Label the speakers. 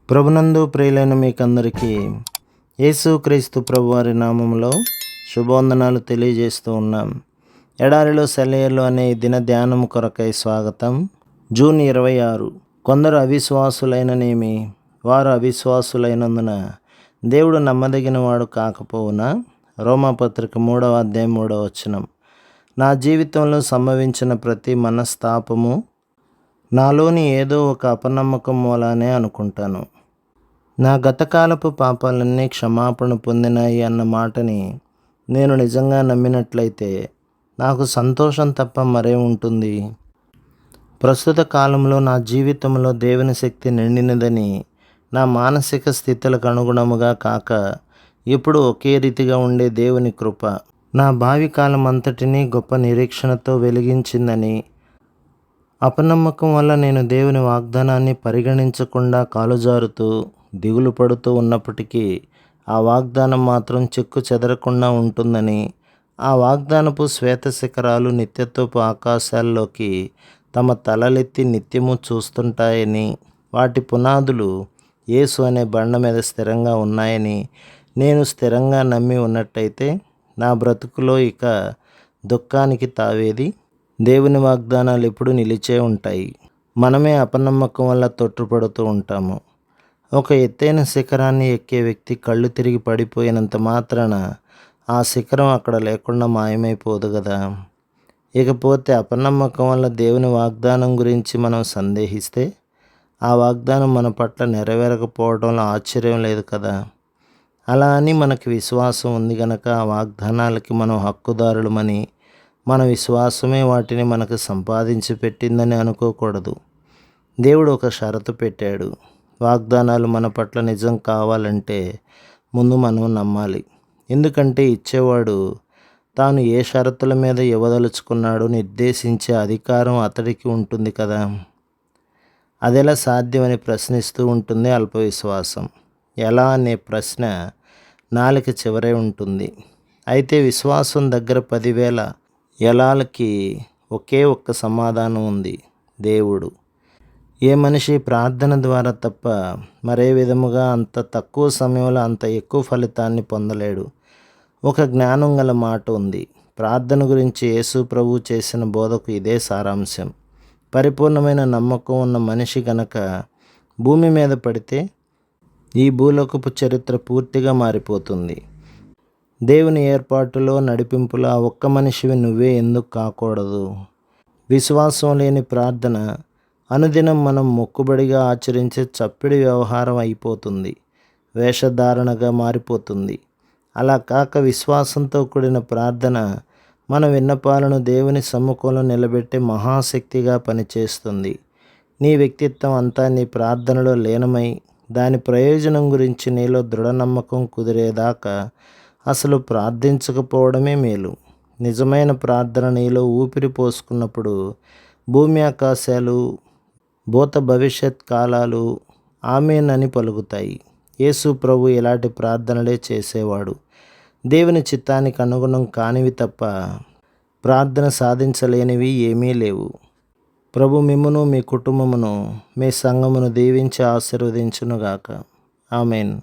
Speaker 1: ప్రభునందు ప్రియులైన మీకందరికీ యేసుక్రీస్తు ప్రభువారి నామములో శుభవందనాలు తెలియజేస్తూ ఉన్నాం. ఎడారిలో సెలయేర్లు అనే ఈ దిన ధ్యానం కొరకై స్వాగతం. జూన్ 26. కొందరు అవిశ్వాసులైననేమి, వారు అవిశ్వాసులైనందున దేవుడు నమ్మదగిన వాడు కాకపోవునా? రోమాపత్రిక 3వ అధ్యాయం 3వ వచనం. నా జీవితంలో సంభవించిన ప్రతి మనస్తాపము నాలోని ఏదో ఒక అపనమ్మకం మూలానే అనుకుంటాను. నా గతకాలపు పాపాలన్నీ క్షమాపణ పొందినాయి అన్న మాటని నేను నిజంగా నమ్మినట్లయితే నాకు సంతోషం తప్ప మరే ఉంటుంది? ప్రస్తుత కాలంలో నా జీవితంలో దేవుని శక్తి నిండినదని, నా మానసిక స్థితులకు అనుగుణముగా కాక ఎప్పుడు ఒకే రీతిగా ఉండే దేవుని కృప నా భావి కాలం అంతటినీ గొప్ప నిరీక్షణతో వెలిగించిందని, అపనమ్మకం వల్ల నేను దేవుని వాగ్దానాన్ని పరిగణించకుండా కాలుజారుతూ దిగులు పడుతూ ఉన్నప్పటికీ ఆ వాగ్దానం మాత్రం చెక్కు చెదరకుండా ఉంటుందని, ఆ వాగ్దానపు శ్వేత శిఖరాలు నిత్యత్వపు ఆకాశాల్లోకి తమ తలలెత్తి నిత్యము చూస్తుంటాయని, వాటి పునాదులు యేసు అనే బండ మీద స్థిరంగా ఉన్నాయని నేను స్థిరంగా నమ్మి ఉన్నట్టయితే నా బ్రతుకులో ఇక దుఃఖానికి తావేది? దేవుని వాగ్దానాలు ఎప్పుడు నిలిచే ఉంటాయి. మనమే అపనమ్మకం వల్ల తొట్టుపడుతూ ఉంటాము. ఒక ఎత్తైన శిఖరాన్ని ఎక్కే వ్యక్తి కళ్ళు తిరిగి పడిపోయినంత మాత్రాన ఆ శిఖరం అక్కడ లేకుండా మాయమైపోదు కదా. ఇకపోతే అపనమ్మకం వల్ల దేవుని వాగ్దానం గురించి మనం సందేహిస్తే ఆ వాగ్దానం మన పట్ల నెరవేరకపోవడంలో ఆశ్చర్యం లేదు కదా. అలా అని మనకి విశ్వాసం ఉంది గనక ఆ వాగ్దానాలకి మనం హక్కుదారులమని, మన విశ్వాసమే వాటిని మనకు సంపాదించి పెట్టిందని అనుకోకూడదు. దేవుడు ఒక షరతు పెట్టాడు. వాగ్దానాలు మన పట్ల నిజం కావాలంటే ముందు మనం నమ్మాలి. ఎందుకంటే ఇచ్చేవాడు తాను ఏ షరతుల మీద ఇవ్వదలుచుకున్నాడో నిర్దేశించే అధికారం అతడికి ఉంటుంది కదా. అదెలా సాధ్యమని ప్రశ్నిస్తూ ఉంటుంది అల్పవిశ్వాసం. ఎలా అనే ప్రశ్న నాలుక చివరే ఉంటుంది. అయితే విశ్వాసం దగ్గర 10,000 ఎలాలకి ఒకే ఒక్క సమాధానం ఉంది: దేవుడు. ఏ మనిషి ప్రార్థన ద్వారా తప్ప మరే విధముగా అంత తక్కువ సమయంలో అంత ఎక్కువ ఫలితాన్ని పొందలేడు. ఒక జ్ఞానం గల మాట ఉంది. ప్రార్థన గురించి యేసు ప్రభువు చేసిన బోధకు ఇదే సారాంశం. పరిపూర్ణమైన నమ్మకం ఉన్న మనిషి గనక భూమి మీద పడితే ఈ భూలోకపు చరిత్ర పూర్తిగా మారిపోతుంది. దేవుని ఏర్పాటులో నడిపింపులో ఆ ఒక్క మనిషివి నువ్వే ఎందుకు కాకూడదు? విశ్వాసం లేని ప్రార్థన అనుదినం మనం మొక్కుబడిగా ఆచరించే చప్పిడి వ్యవహారం అయిపోతుంది, వేషధారణగా మారిపోతుంది. అలా కాక విశ్వాసంతో కూడిన ప్రార్థన మన విన్నపాలను దేవుని సమ్ముఖంలో నిలబెట్టే మహాశక్తిగా పనిచేస్తుంది. నీ వ్యక్తిత్వం అంతా నీ ప్రార్థనలో లీనమై దాని ప్రయోజనం గురించి నీలో దృఢ నమ్మకం కుదిరేదాకా అసలు ప్రార్థించకపోవడమే మేలు. నిజమైన ప్రార్థన నీలో ఊపిరి పోసుకున్నప్పుడు భూమి ఆకాశాలు, భూత భవిష్యత్ కాలాలు ఆమేన్ అని పలుకుతాయి. యేసు ప్రభు ఇలాంటి ప్రార్థనలే చేసేవాడు. దేవుని చిత్తానికి అనుగుణం కానివి తప్ప ప్రార్థన సాధించలేనివి ఏమీ లేవు. ప్రభు మిమ్మును, మీ కుటుంబమును, మీ సంఘమును దీవించి ఆశీర్వదించునుగాక. ఆమేన్.